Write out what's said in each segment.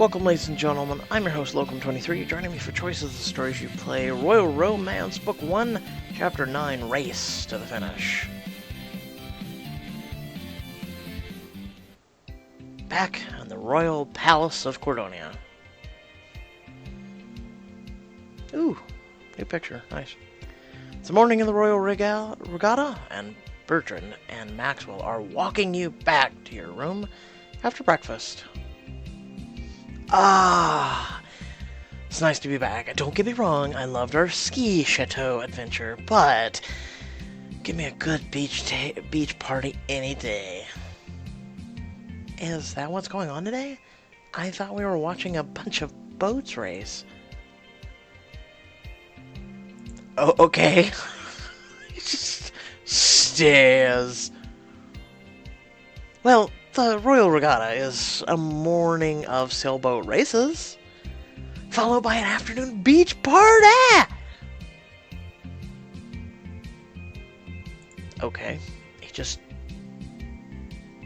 Welcome, ladies and gentlemen. I'm your host, Locum23. Joining me for choices of the stories you play, Royal Romance, Book 1, Chapter 9, Race to the Finish. Back in the Royal Palace of Cordonia. Ooh, new picture. Nice. It's the morning of the Royal Regatta, and Bertrand and Maxwell are walking you back to your room after breakfast. It's nice to be back. Don't get me wrong, I loved our ski chateau adventure, but give me a good beach party any day. Is that what's going on today? I thought we were watching a bunch of boats race. Oh, okay. He just stares. Well, the Royal Regatta is a morning of sailboat races, followed by an afternoon beach party! Okay,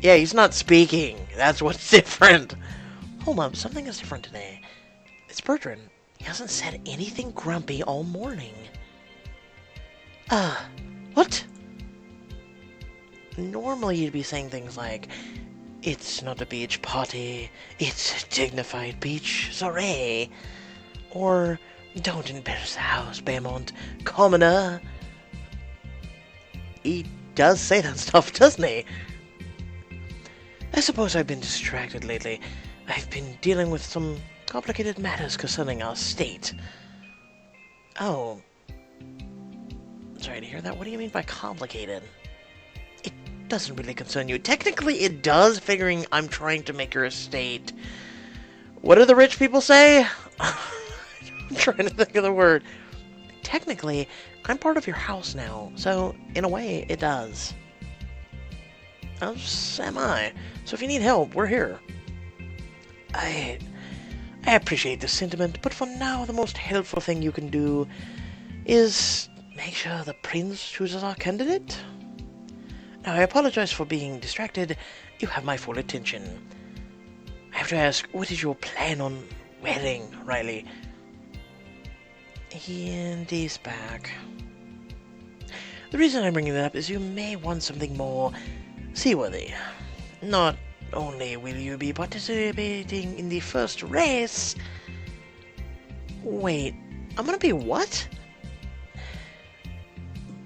yeah, he's not speaking. That's what's different. Hold up, something is different today. It's Bertrand. He hasn't said anything grumpy all morning. What? Normally you'd be saying things like, "It's not a beach party, it's a dignified beach soiree," or "Don't embarrass the house, Beaumont, commoner." He does say that stuff, doesn't he? I suppose I've been distracted lately. I've been dealing with some complicated matters concerning our state. Oh. Sorry to hear that. What do you mean by complicated? It doesn't really concern you. Technically, it does, figuring I'm trying to make your estate. What do the rich people say? I'm trying to think of the word. Technically, I'm part of your house now, so in a way, it does. As am I. So if you need help, we're here. I appreciate the sentiment, but for now, the most helpful thing you can do is make sure the prince chooses our candidate. Now, I apologize for being distracted. You have my full attention. I have to ask, what is your plan on wedding, Riley? And he's back. The reason I'm bringing that up is you may want something more seaworthy. Not only will you be participating in the first race... Wait, I'm gonna be what?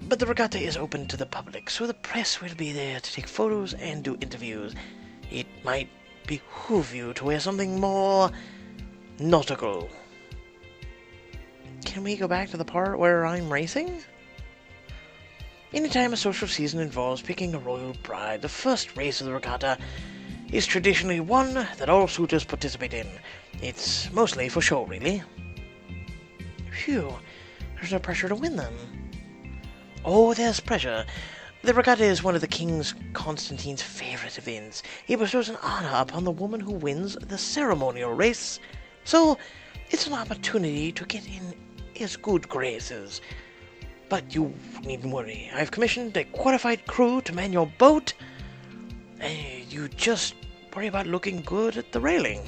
But the regatta is open to the public, so the press will be there to take photos and do interviews. It might behoove you to wear something more nautical. Can we go back to the part where I'm racing? Anytime a social season involves picking a royal bride, the first race of the regatta is traditionally one that all suitors participate in. It's mostly for show, really. Phew, there's no pressure to win them. Oh, there's pressure. The regatta is one of the King Constantine's favorite events. He bestows an honor upon the woman who wins the ceremonial race, so it's an opportunity to get in his good graces. But you needn't worry. I've commissioned a qualified crew to man your boat. You just worry about looking good at the railing.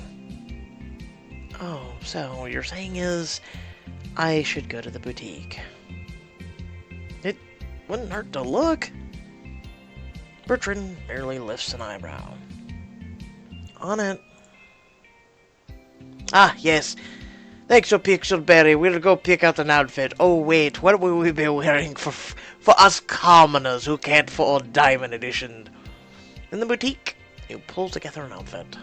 Oh, so what you're saying is I should go to the boutique. It wouldn't hurt to look. Bertrand merely lifts an eyebrow. On it. Ah, yes. Thanks, Pixelberry. We'll go pick out an outfit. Oh, wait. What will we be wearing for us commoners who can't afford a diamond edition? In the boutique, he pulls together an outfit.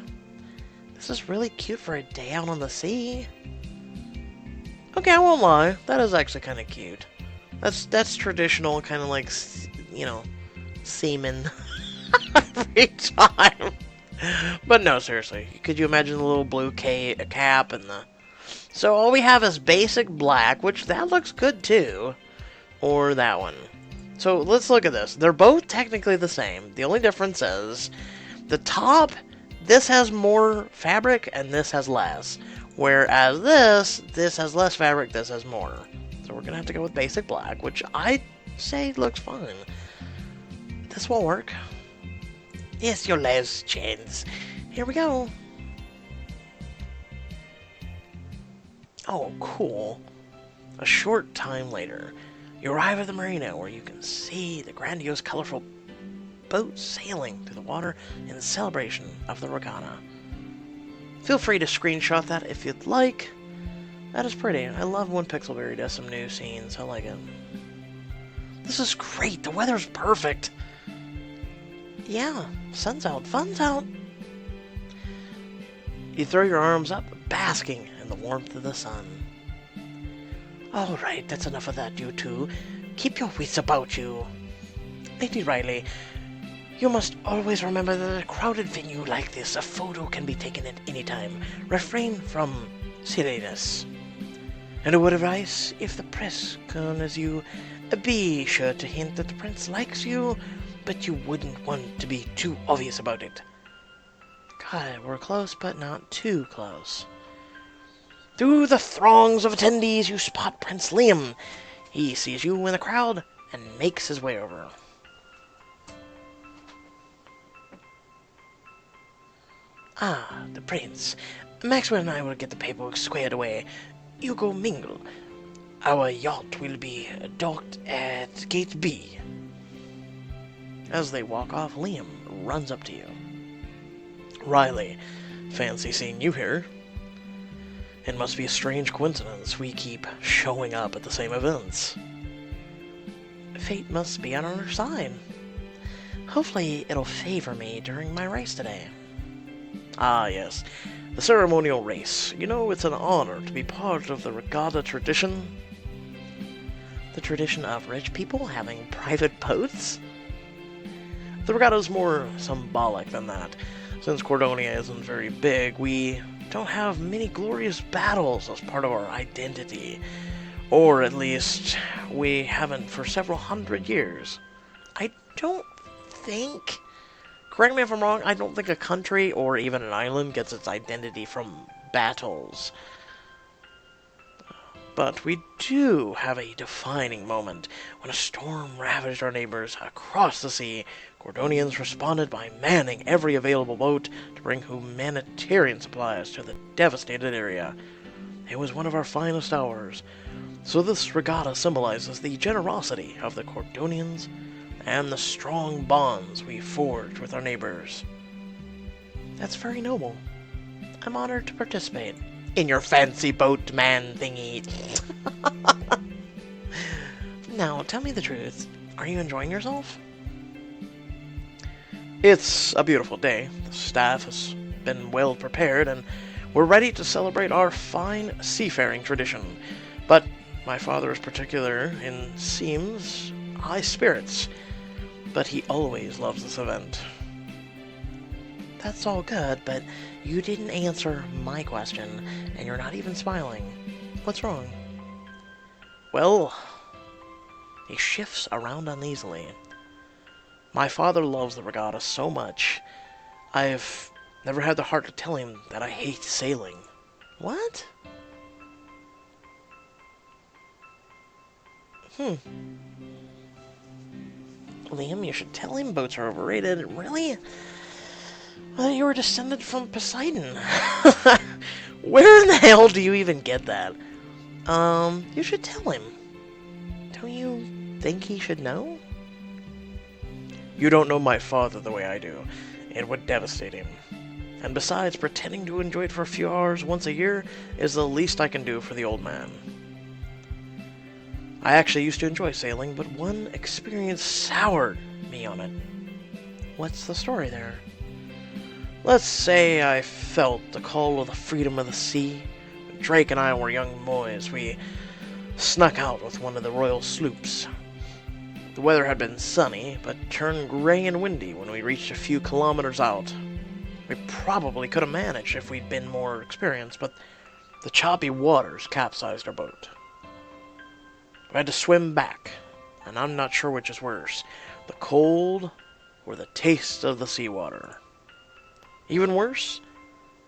This is really cute for a day out on the sea. Okay, I won't lie. That is actually kind of cute. That's traditional, kind of like, you know, semen every time. But no, seriously. Could you imagine the little blue cap and the... So all we have is basic black, which that looks good too. Or that one. So let's look at this. They're both technically the same. The only difference is the top, this has more fabric and this has less. Whereas this has less fabric, this has more. So we're going to have to go with basic black, which I say looks fine. This will work. Yes, your last chance. Here we go. Oh, cool. A short time later, you arrive at the marina where you can see the grandiose, colorful boat sailing through the water in celebration of the regatta. Feel free to screenshot that if you'd like. That is pretty. I love when Pixelberry does some new scenes. I like it. This is great. The weather's perfect. Yeah, sun's out, fun's out. You throw your arms up, basking in the warmth of the sun. Alright, that's enough of that, you two. Keep your wits about you. Lady Riley, you must always remember that at a crowded venue like this, a photo can be taken at any time. Refrain from silliness. And a word of advice, if the press corners you, be sure to hint that the prince likes you, but you wouldn't want to be too obvious about it. God, we're close, but not too close. Through the throngs of attendees, you spot Prince Liam. He sees you in the crowd and makes his way over. Ah, the prince. Maxwell and I will get the paperwork squared away. You go mingle. Our yacht will be docked at Gate B. As they walk off, Liam runs up to you. Riley, fancy seeing you here. It must be a strange coincidence we keep showing up at the same events. Fate must be on our side. Hopefully it'll favor me during my race today. Ah, yes. The ceremonial race. You know, it's an honor to be part of the regatta tradition. The tradition of rich people having private boats? The regatta is more symbolic than that. Since Cordonia isn't very big, we don't have many glorious battles as part of our identity. Or at least, we haven't for several hundred years. I don't think... Correct me if I'm wrong, I don't think a country or even an island gets its identity from battles. But we do have a defining moment. When a storm ravaged our neighbors across the sea, Cordonians responded by manning every available boat to bring humanitarian supplies to the devastated area. It was one of our finest hours. So this regatta symbolizes the generosity of the Cordonians and the strong bonds we forged with our neighbors. That's very noble. I'm honored to participate in your fancy boat man thingy. Now, tell me the truth. Are you enjoying yourself? It's a beautiful day. The staff has been well prepared, and we're ready to celebrate our fine seafaring tradition. But my father is particular in seems high spirits. But he always loves this event. That's all good, but you didn't answer my question, and you're not even smiling. What's wrong? Well, he shifts around uneasily. My father loves the regatta so much, I've never had the heart to tell him that I hate sailing. What? Liam, you should tell him boats are overrated. Really? Well, you were descended from Poseidon. Where in the hell do you even get that? You should tell him. Don't you think he should know? You don't know my father the way I do. It would devastate him. And besides, pretending to enjoy it for a few hours once a year is the least I can do for the old man. I actually used to enjoy sailing, but one experience soured me on it. What's the story there? Let's say I felt the call of the freedom of the sea. When Drake and I were young boys, we snuck out with one of the royal sloops. The weather had been sunny, but turned gray and windy when we reached a few kilometers out. We probably could have managed if we'd been more experienced, but the choppy waters capsized our boat. We had to swim back, and I'm not sure which is worse, the cold or the taste of the seawater. Even worse,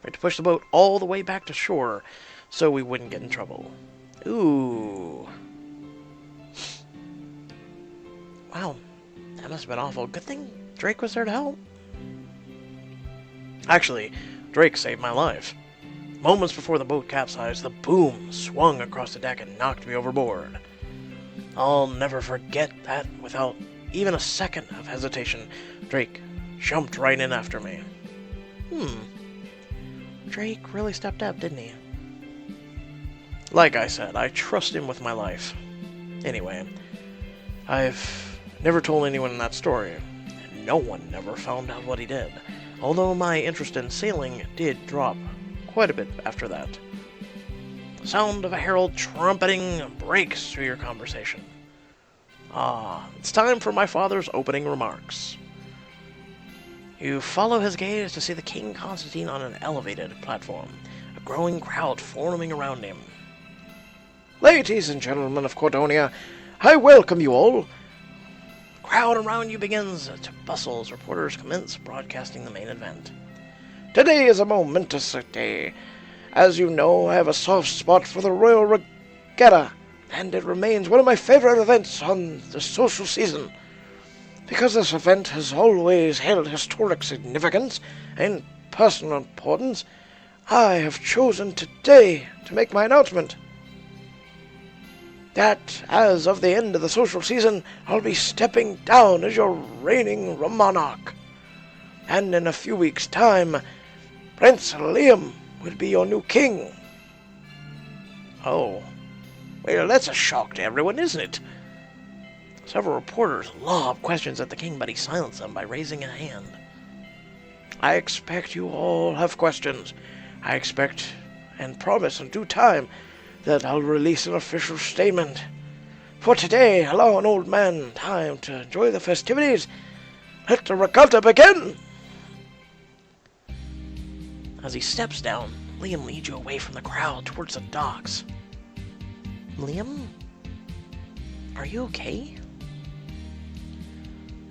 we had to push the boat all the way back to shore so we wouldn't get in trouble. Ooh. Wow, that must have been awful. Good thing Drake was there to help. Actually, Drake saved my life. Moments before the boat capsized, the boom swung across the deck and knocked me overboard. I'll never forget that. Without even a second of hesitation, Drake jumped right in after me. Drake really stepped up, didn't he? Like I said, I trust him with my life. Anyway, I've never told anyone that story, and no one never found out what he did, although my interest in sailing did drop quite a bit after that. The sound of a herald trumpeting breaks through your conversation. It's time for my father's opening remarks. You follow his gaze to see the King Constantine on an elevated platform, a growing crowd forming around him. Ladies and gentlemen of Cordonia, I welcome you all. The crowd around you begins to bustle as reporters commence broadcasting the main event. Today is a momentous day. As you know, I have a soft spot for the Royal Regatta, and it remains one of my favorite events on the social season. Because this event has always held historic significance and personal importance, I have chosen today to make my announcement that as of the end of the social season, I'll be stepping down as your reigning monarch. And in a few weeks' time, Prince Liam will be your new king. Oh, well, that's a shock to everyone, isn't it? Several reporters lobbed questions at the king, but he silenced them by raising a hand. I expect you all have questions. I expect and promise in due time that I'll release an official statement. For today, allow an old man time to enjoy the festivities. Let the regatta begin! As he steps down, Liam leads you away from the crowd towards the docks. Liam? Are you okay?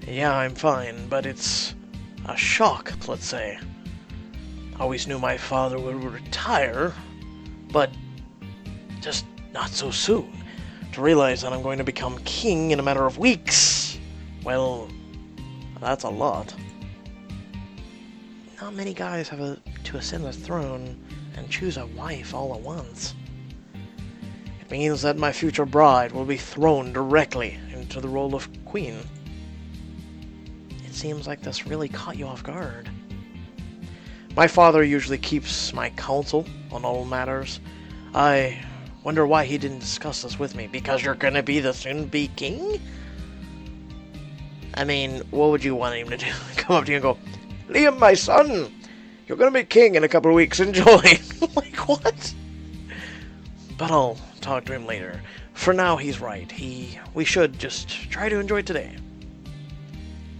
Yeah, I'm fine, but it's a shock, let's say. I always knew my father would retire, but just not so soon. To realize that I'm going to become king in a matter of weeks, well, that's a lot. Not many guys have to ascend the throne and choose a wife all at once. It means that my future bride will be thrown directly into the role of queen. It seems like this really caught you off guard. My father usually keeps my counsel on all matters. I wonder why he didn't discuss this with me. Because you're gonna be the soon-be king? I mean, what would you want him to do? Come up to you and go, Liam, my son, you're gonna be king in a couple of weeks, enjoy. Like, what? But I'll talk to him later. For now, he's right. We should just try to enjoy today.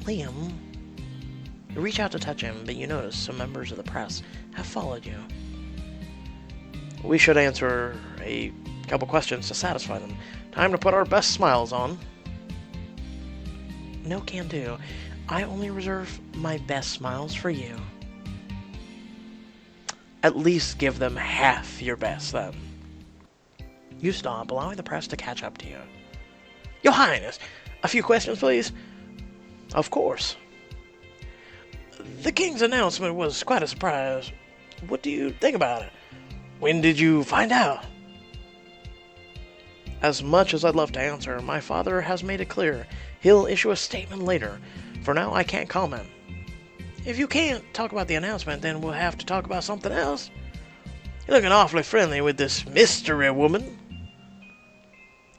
Liam, you reach out to touch him, but you notice some members of the press have followed you. We should answer a couple questions to satisfy them. Time to put our best smiles on. No can do. I only reserve my best smiles for you. At least give them half your best, then. You stop, allowing the press to catch up to you. Your Highness, a few questions, please. Of course. The king's announcement was quite a surprise. What do you think about it? When did you find out? As much as I'd love to answer, my father has made it clear he'll issue a statement later. For now, I can't comment. If you can't talk about the announcement, then we'll have to talk about something else. You're looking awfully friendly with this mystery woman.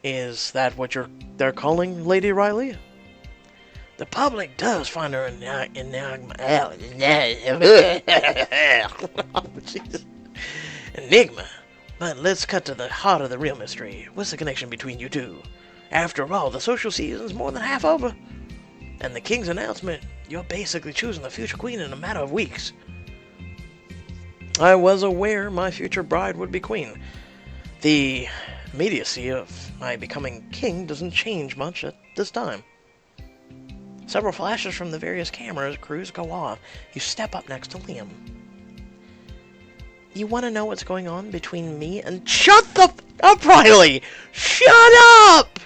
Is that what they're calling Lady Riley? The public does find her enigma. But let's cut to the heart of the real mystery. What's the connection between you two? After all, the social season's more than half over. And the king's announcement, you're basically choosing the future queen in a matter of weeks. I was aware my future bride would be queen. The immediacy of my becoming king doesn't change much at this time. Several flashes from the various cameras crews go off. You step up next to Liam. You want to know what's going on between me and... Shut the f up, Riley! Shut up!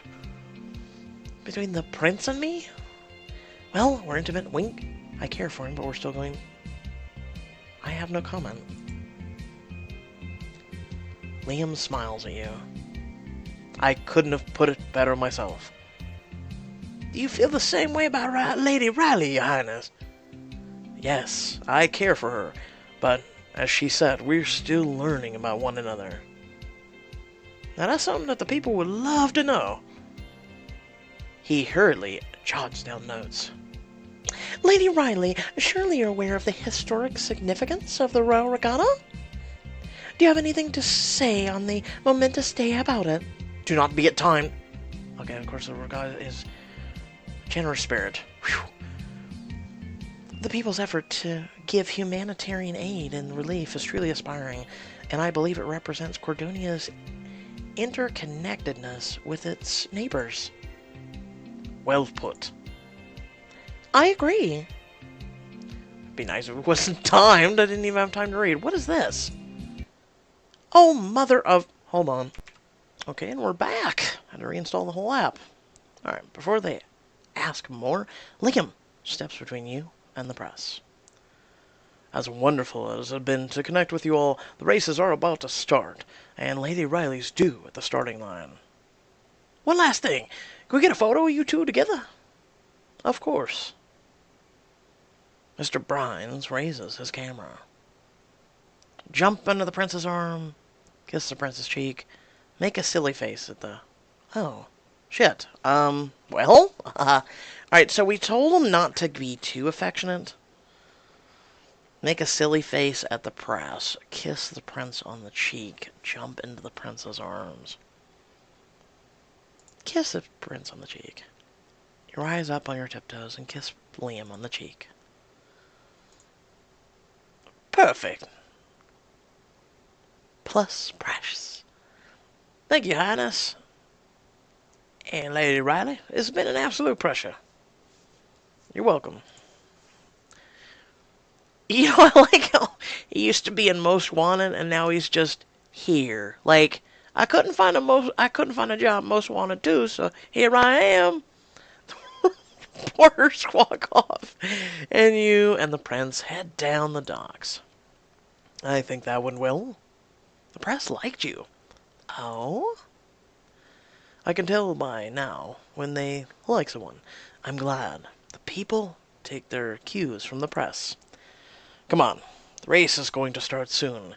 Between the prince and me? Well, we're intimate. Wink. I care for him, but we're still going... I have no comment. Liam smiles at you. I couldn't have put it better myself. Do you feel the same way about Lady Riley, Your Highness? Yes, I care for her, but as she said, we're still learning about one another. Now that's something that the people would love to know. He hurriedly jots down notes. Lady Riley, surely you're aware of the historic significance of the Royal Regatta? Do you have anything to say on the momentous day about it? Do not be at time. Okay, of course the Regatta is generous spirit. Whew. The people's effort to give humanitarian aid and relief is truly inspiring, and I believe it represents Cordonia's interconnectedness with its neighbors. Well put. I agree. It'd be nice if it wasn't timed. I didn't even have time to read. What is this? Oh, mother of... Hold on. Okay, and we're back. I had to reinstall the whole app. Alright, before they ask more, Liam steps between you and the press. As wonderful as it had been to connect with you all, the races are about to start, and Lady Riley's due at the starting line. One last thing. Can we get a photo of you two together? Of course. Mr. Brines raises his camera. Jump under the prince's arm, kiss the prince's cheek, make a silly face at the... Oh, shit. Well? Alright, so we told him not to be too affectionate. Make a silly face at the press, kiss the prince on the cheek, jump into the prince's arms. Kiss the prince on the cheek. You rise up on your tiptoes and kiss Liam on the cheek. Perfect. Plus precious. Thank you, Highness. And Lady Riley, it's been an absolute pleasure. You're welcome. You know, I like how he used to be in Most Wanted, and now he's just here. Like, I couldn't find a job Most Wanted too, so here I am. Porters walk off, and you and the prince head down the docks. I think that went well. The press liked you. Oh? I can tell by now when they like someone. I'm glad. The people take their cues from the press. Come on. The race is going to start soon.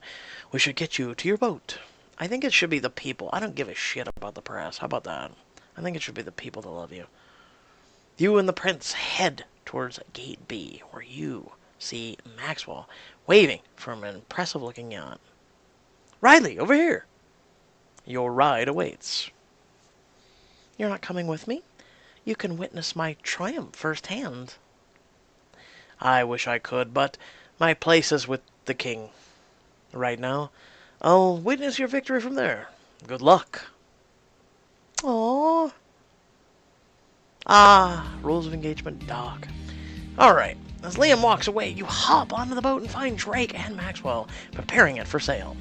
We should get you to your boat. I think it should be the people. I don't give a shit about the press. How about that? I think it should be the people that love you. You and the prince head towards Gate B, where you see Maxwell waving from an impressive-looking yacht. Riley, over here. Your ride awaits. You're not coming with me? You can witness my triumph firsthand. I wish I could, but my place is with the king. Right now, I'll witness your victory from there. Good luck. Aww. Ah, rules of engagement, dog. Alright, as Liam walks away, you hop onto the boat and find Drake and Maxwell preparing it for sail.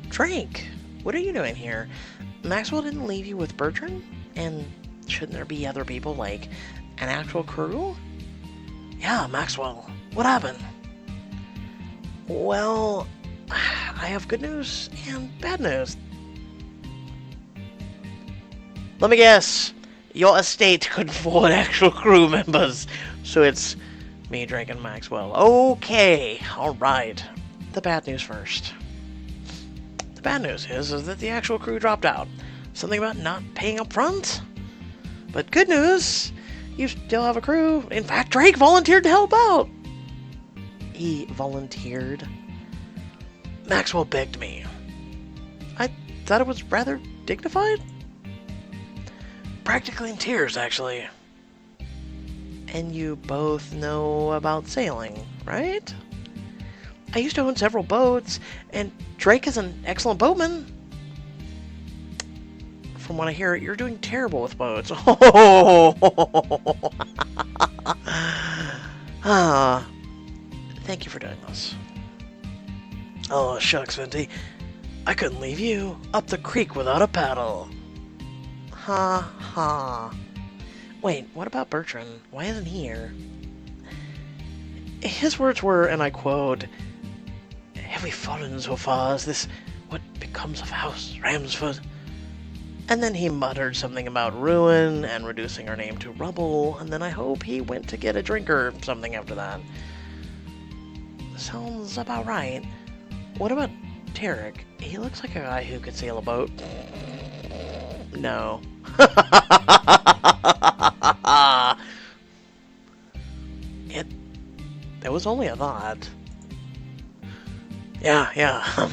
Drake, what are you doing here? Maxwell didn't leave you with Bertrand? And shouldn't there be other people, like an actual crew? Yeah, Maxwell. What happened? Well, I have good news and bad news. Let me guess. Your estate couldn't afford actual crew members, so it's me, Drake, and Maxwell. Okay, alright. The bad news first. The bad news is that the actual crew dropped out. Something about not paying up front? But good news, you still have a crew. In fact, Drake volunteered to help out. He volunteered? Maxwell begged me. I thought it was rather dignified. Practically in tears, actually. And you both know about sailing, right? I used to own several boats, and Drake is an excellent boatman. From what I hear, you're doing terrible with boats. Thank you for doing this. Oh, shucks, Venti. I couldn't leave you up the creek without a paddle. Ha ha. Wait, what about Bertrand? Why isn't he here? His words were, and I quote, "Have we fallen so far as this what becomes of House Ramsfoot? And then he muttered something about ruin and reducing our name to rubble, and then I hope he went to get a drink or something after that. Sounds about right. What about Tarek? He looks like a guy who could sail a boat. No. That was only a thought. Yeah.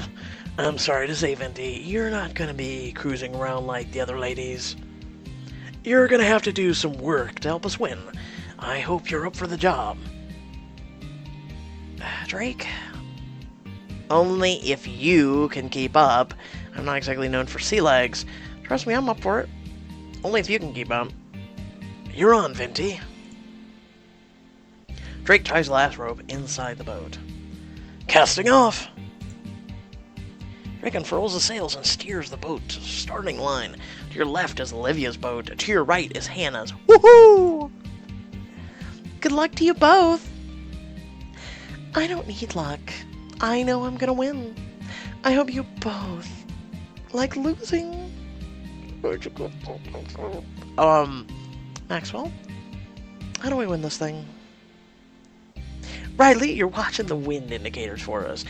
I'm sorry to say, Venti, you're not gonna be cruising around like the other ladies. You're gonna have to do some work to help us win. I hope you're up for the job. Drake? Only if you can keep up. I'm not exactly known for sea legs. Trust me, I'm up for it. Only if you can keep up. You're on, Venti. Drake ties the last rope inside the boat. Casting off! Drake unfurls the sails and steers the boat to the starting line. To your left is Olivia's boat. To your right is Hannah's. Woohoo! Good luck to you both. I don't need luck. I know I'm gonna win. I hope you both like losing. Maxwell? How do we win this thing? Riley, you're watching the wind indicators for us.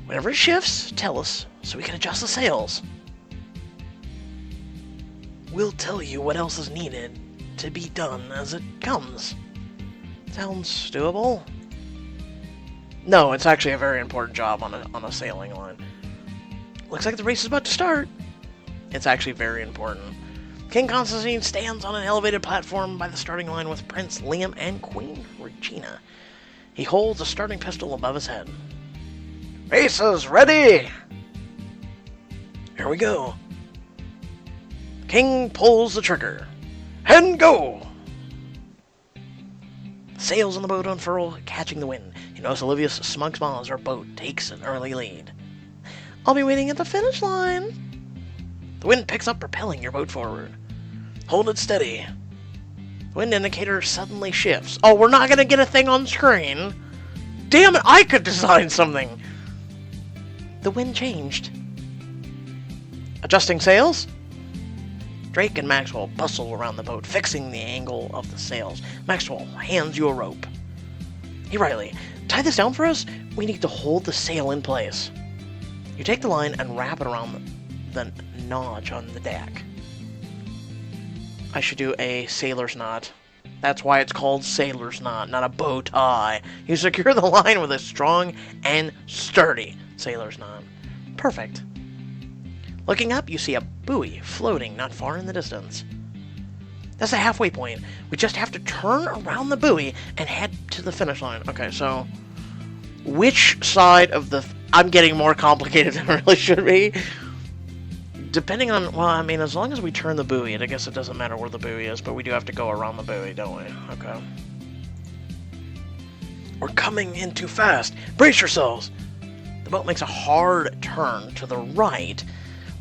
Whenever it shifts, tell us so we can adjust the sails. We'll tell you what else is needed to be done as it comes. Sounds doable? No, it's actually a very important job on a sailing line. Looks like the race is about to start. It's actually very important. King Constantine stands on an elevated platform by the starting line with Prince Liam and Queen Regina. He holds a starting pistol above his head. Races ready! Here we go. King pulls the trigger. And go! Sails on the boat unfurl, catching the wind. You notice Olivia's smug smile as her boat takes an early lead. I'll be waiting at the finish line. The wind picks up, propelling your boat forward. Hold it steady. The wind indicator suddenly shifts. Oh, we're not going to get a thing on screen. Damn it, I could design something. The wind changed. Adjusting sails? Drake and Maxwell bustle around the boat, fixing the angle of the sails. Maxwell hands you a rope. Hey, Riley, tie this down for us. We need to hold the sail in place. You take the line and wrap it around the notch on the deck. I should do a sailor's knot. That's why it's called sailor's knot, not a bow tie. You secure the line with a strong and sturdy sailor's knot. Perfect. Looking up, you see a buoy floating not far in the distance. That's the halfway point. We just have to turn around the buoy and head to the finish line. Okay, so which side of the... I'm getting more complicated than it really should be. Depending on... Well, I mean, as long as we turn the buoy, I guess it doesn't matter where the buoy is, but we do have to go around the buoy, don't we? Okay. We're coming in too fast. Brace yourselves. The boat makes a hard turn to the right,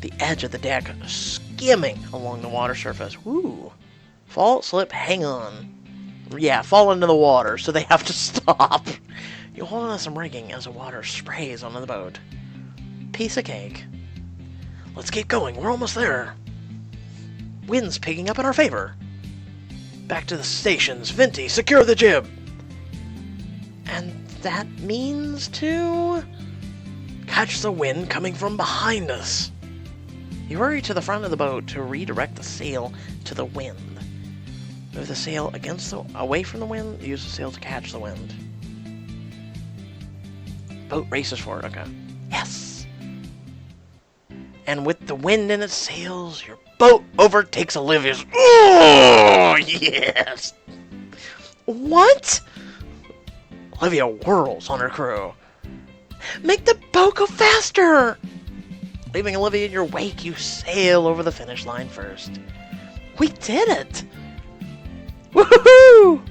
the edge of the deck skimming along the water surface. Woo! Fall, slip, hang on. Yeah, fall into the water, so they have to stop. You hold on to some rigging as the water sprays onto the boat. Piece of cake. Let's keep going, we're almost there. Wind's picking up in our favor. Back to the stations. Venti, secure the jib. And that means to... catch the wind coming from behind us. You hurry to the front of the boat to redirect the sail to the wind. Move the sail away from the wind, use the sail to catch the wind. Boat races forward, okay. Yes! And with the wind in its sails, your boat overtakes Olivia's. Oh, yes! What? Olivia whirls on her crew. Make the boat go faster! Leaving Olivia in your wake, you sail over the finish line first. We did it! Woohoo!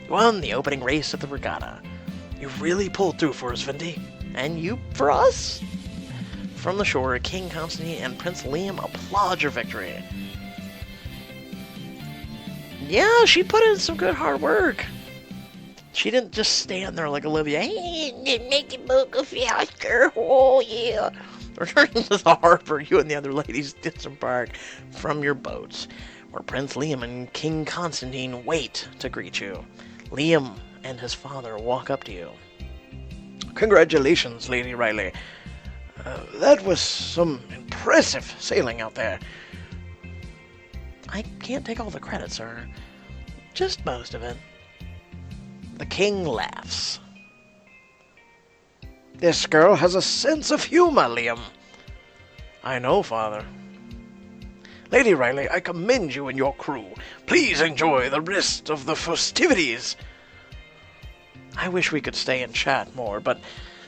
You won the opening race of the regatta. You really pulled through for us, Venti. And you for us? From the shore, King Constantine and Prince Liam applaud your victory. Yeah, she put in some good hard work. She didn't just stand there like Olivia. Hey, make the boat go faster. Oh, yeah. Returning to the harbor, you and the other ladies disembark from your boats, where Prince Liam and King Constantine wait to greet you. Liam and his father walk up to you. Congratulations, Lady Riley. That was some impressive sailing out there. I can't take all the credit, sir. Just most of it. The king laughs. This girl has a sense of humor, Liam. I know, father. Lady Riley, I commend you and your crew. Please enjoy the rest of the festivities. I wish we could stay and chat more, but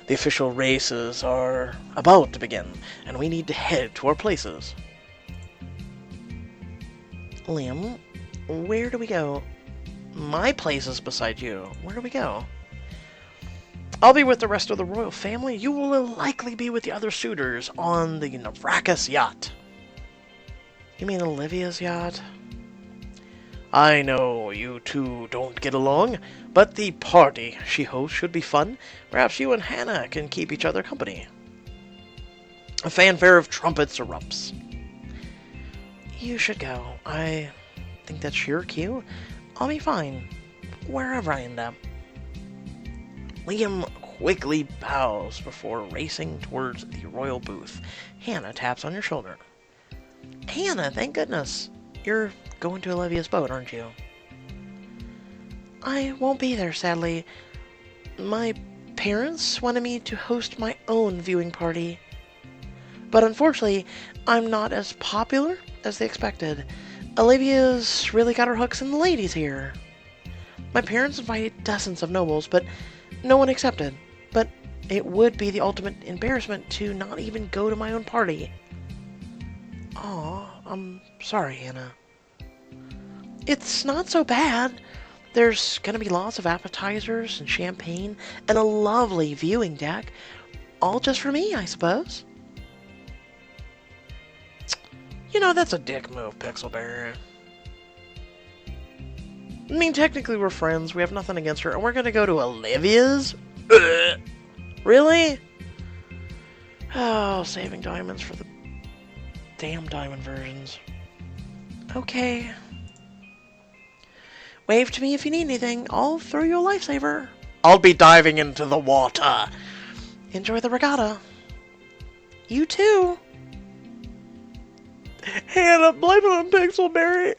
the official races are about to begin, and we need to head to our places. Liam, where do we go? My place is beside you. Where do we go? I'll be with the rest of the royal family. You will likely be with the other suitors on the Navrakas yacht. You mean Olivia's yacht? I know you two don't get along, but the party she hosts should be fun. Perhaps you and Hannah can keep each other company. A fanfare of trumpets erupts. You should go. I think that's your cue. I'll be fine, wherever I end up. Liam quickly bows before racing towards the royal booth. Hannah taps on your shoulder. Hannah, thank goodness. You're going to Olivia's boat, aren't you? I won't be there, sadly. My parents wanted me to host my own viewing party. But unfortunately, I'm not as popular as they expected. Olivia's really got her hooks in the ladies here. My parents invited dozens of nobles, but no one accepted. But it would be the ultimate embarrassment to not even go to my own party. Aw, I'm sorry, Hannah. It's not so bad. There's gonna be lots of appetizers and champagne and a lovely viewing deck. All just for me, I suppose. You know, that's a dick move, Pixelberry. I mean, technically we're friends, we have nothing against her, and we're gonna go to Olivia's? Really? Oh, saving diamonds for the damn diamond versions. Okay. Wave to me if you need anything. I'll throw you a lifesaver. I'll be diving into the water. Enjoy the regatta. You too. Hannah, blame it on Pixelberry.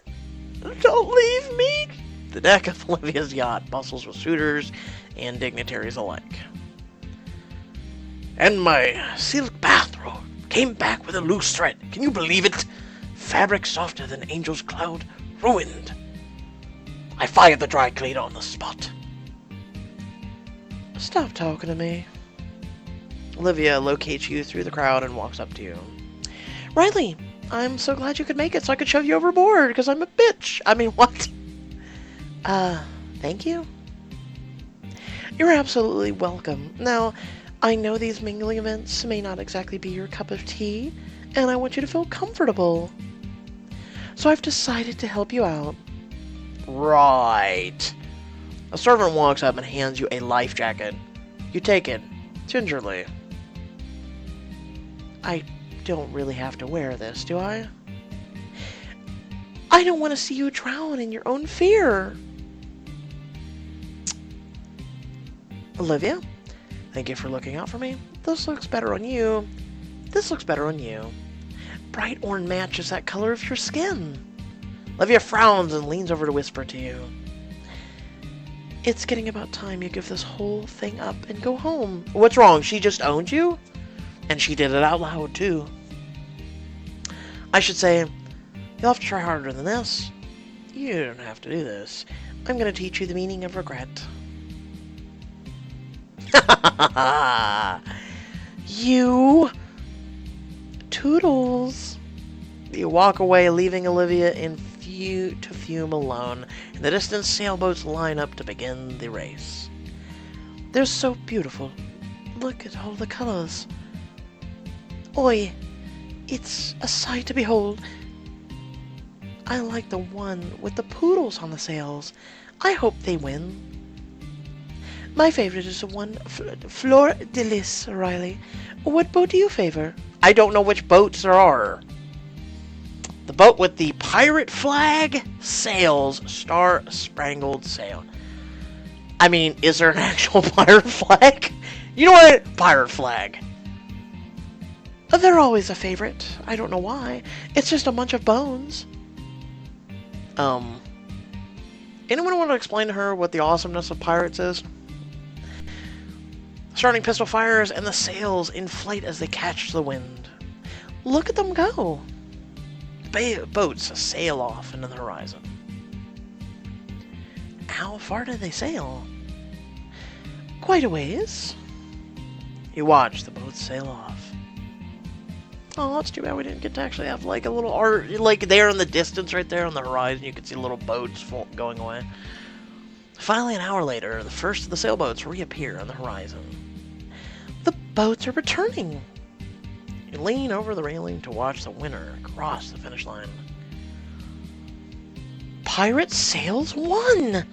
Don't leave me. The deck of Olivia's yacht bustles with suitors and dignitaries alike. And my silk bathrobe came back with a loose thread. Can you believe it? Fabric softer than angel's cloud. Ruined. I fired the dry cleaner on the spot. Stop talking to me. Olivia locates you through the crowd and walks up to you. Riley, I'm so glad you could make it so I could shove you overboard, because I'm a bitch. I mean, what? Thank you. You're absolutely welcome. Now, I know these mingling events may not exactly be your cup of tea, and I want you to feel comfortable. So I've decided to help you out. Right. A servant walks up and hands you a life jacket. You take it, gingerly. I don't really have to wear this, do I? I don't want to see you drown in your own fear. Olivia, thank you for looking out for me. This looks better on you. This looks better on you. Bright orange matches that color of your skin. Olivia frowns and leans over to whisper to you. It's getting about time you give this whole thing up and go home. What's wrong? She just owned you? And she did it out loud, too. I should say, you'll have to try harder than this. You don't have to do this. I'm going to teach you the meaning of regret. You! Toodles! You walk away, leaving Olivia to fume alone. In the distance, sailboats line up to begin the race. They're so beautiful. Look at all the colors. Oi, it's a sight to behold. I like the one with the poodles on the sails. I hope they win. My favorite is the one Fleur de Lis, Riley. What boat do you favor? I don't know which boats there are. The boat with the pirate flag sails, star-spangled sail. I mean, is there an actual pirate flag? You know what? Pirate flag. They're always a favorite. I don't know why. It's just a bunch of bones. Anyone want to explain to her what the awesomeness of pirates is? Starting pistol fires and the sails inflate as they catch the wind. Look at them go. Boats sail off into the horizon. How far did they sail? Quite a ways. You watch the boats sail off. Oh, it's too bad we didn't get to actually have like a little art, like there in the distance right there on the horizon, you could see little boats going away. Finally, an hour later, the first of the sailboats reappear on the horizon. The boats are returning. You lean over the railing to watch the winner cross the finish line. Pirate Sails won!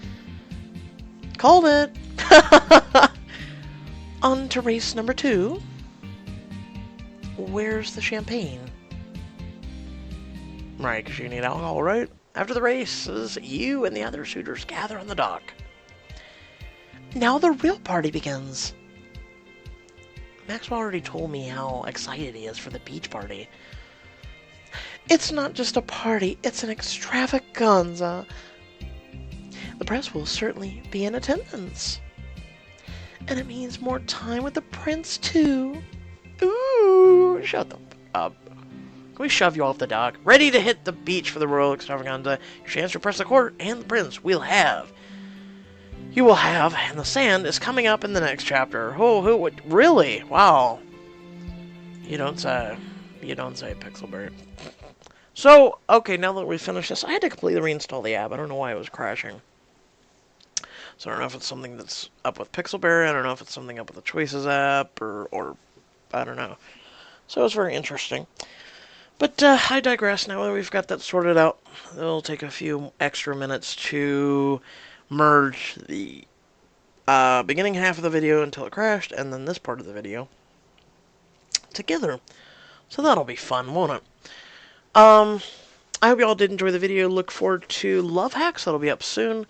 Called it! On to race number 2. Where's the champagne? Right, because you need alcohol, right? After the races, you and the other suitors gather on the dock. Now the real party begins. Maxwell already told me how excited he is for the beach party. It's not just a party, it's an extravaganza. The press will certainly be in attendance. And it means more time with the prince, too. Ooh, shut the up. Can we shove you off the dock? Ready to hit the beach for the royal extravaganza. Your chance to impress the court and the prince you will have, and the sand is coming up in the next chapter. Oh, who would really? Wow. You don't say, Pixelberry. So, okay, now that we finished this, I had to completely reinstall the app. I don't know why it was crashing. So I don't know if it's something that's up with Pixelberry. I don't know if it's something up with the Choices app, or I don't know. So it's very interesting. But I digress. Now that we've got that sorted out, it'll take a few extra minutes to merge the beginning half of the video until it crashed, and then this part of the video together. So that'll be fun, won't it? I hope you all did enjoy the video. Look forward to Love Hacks. That'll be up soon.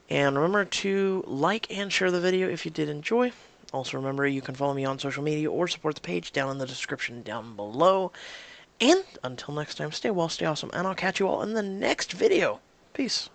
And remember to like and share the video if you did enjoy. Also remember you can follow me on social media or support the page down in the description down below. And until next time, stay well, stay awesome, and I'll catch you all in the next video. Peace.